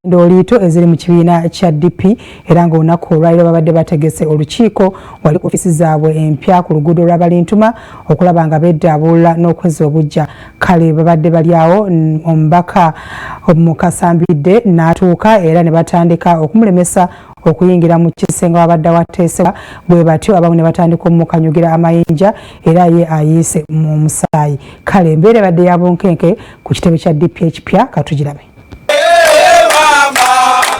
Ndoliito eziri mu kibiina kya DP era ng'olunaku olwaliro babadde bategese olukiiko wali ku ofisi zaabwe empya ku luguudo lwa Balintuma okulaba nga beddaabulula n'okweza obujja. Kale babadde bali awo omubaka Mukasa Mbidde n'atuuka era ne batandika okumulemesa okuyingira mu kisenge wabadde wateesebwa bwe batyo abamu ne batandika omukanyugira amayinja era ye ayiise mu musaayi. Kale embeera ebadde ya bunkenke ku kitebe kya DP ekipya katugirabe.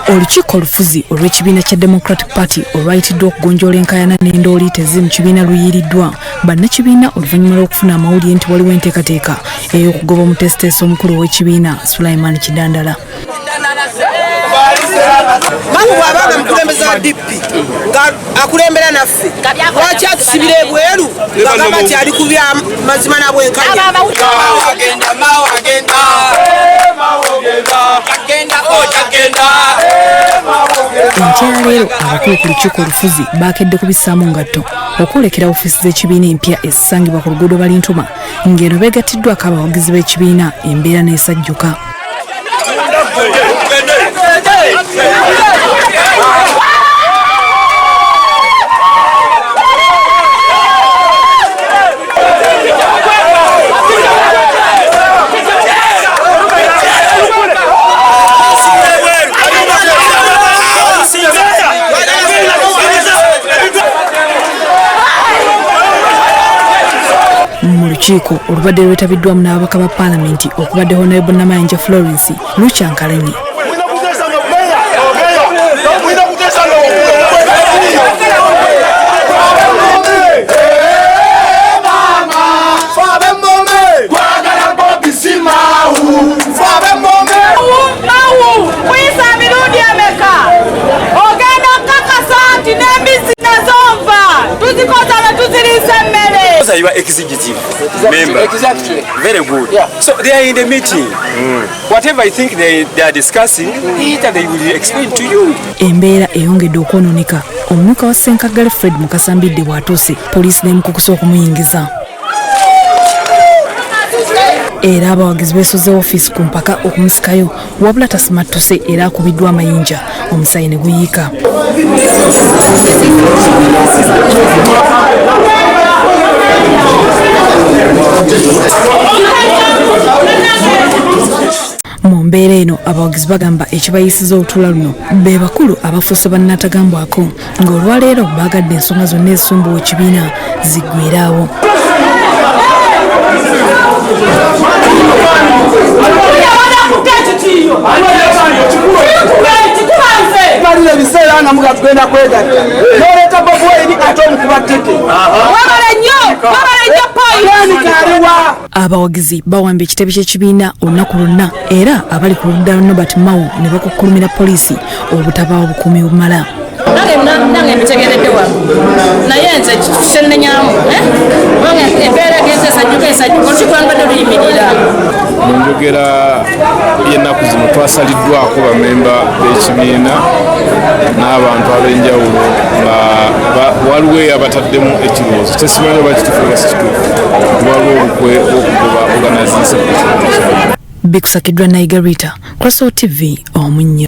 Olukiiko olufuzi olw'ekibiina kya Democratic Party olwayitiddwa okugonjoola enkaayana n'endooliito eziri mu kibiina luyiiriddwa bannakibiina oluvannyuma lw'okufuna amawulire nti waliwo enteekateeka ey'okugoba omutesiteesi omukulu w'ekibiina Sulaiman Kidandala. Mangu bw'abanga mukulembeze wa DP nga akulembera naffe lwaki atusibira ebweru ng'agamba nti ali ku bya mazima n'abwenkanya. Enkyala leero abakulu ku lukiiko olufuzi baakedde kubissaamu ngatto okwolekera ofiisi z'ekibiina empya ezisangibwa ku luguudo Balintuma ng'eno beegattiddwako abawagizi b'ekibiina embeera n'esajjuka. Mu lukiiko olubadde lwetabiddwamu n'ababaka ba Paalamenti okubadde Honorable Namayanja Florence Lucyankalanyi. You are executive member. Exactly. Very good. Yeah. So they are in the meeting. Whatever I think they are discussing, either they will explain to you. Embeera eyongedde okwonooneka. Omumyuka wa Ssenkagale Fred Mukasa Mbidde bw'atuuse poliisi n'emukukusa okumuyingiza. Era abawagizi beesoze ofiisi ku mpaka okumusikayo wabula tasimattuse era akubiddwa amayinja omusaayi ne guyiika. Mu mbeera eno abawagizi bagamba ekibayisiza olutuula luno be bakulu abafuuse bannatagambwako ng'olwaleero baagadde ensonga zonna ezisumbuwa ekibiina ziggweeraawo. Abawagizi bawamba ekitebe ky'ekibiina olunaku lwonna era abali ku ludda lwa Nobert Mao ne bakukkulumira poliisi obutabaawo bukuumi bumala. Nange mbitegeredde wano naye nze kyennenyaamu embeera genze esajjuka olukiiko lwabadde luyimirira. Mu njogera y'ennaku zino twasaliddwako bamemba b'ekibiina n'abantu ab'enjawulo waliwo abataddemu ekirowoozo tesimanyi oba kituufu oba si kituufu waliwo olukwe okugoba organization. Bikusakiddwa Naigarita, Crosso TV, Omunnyo.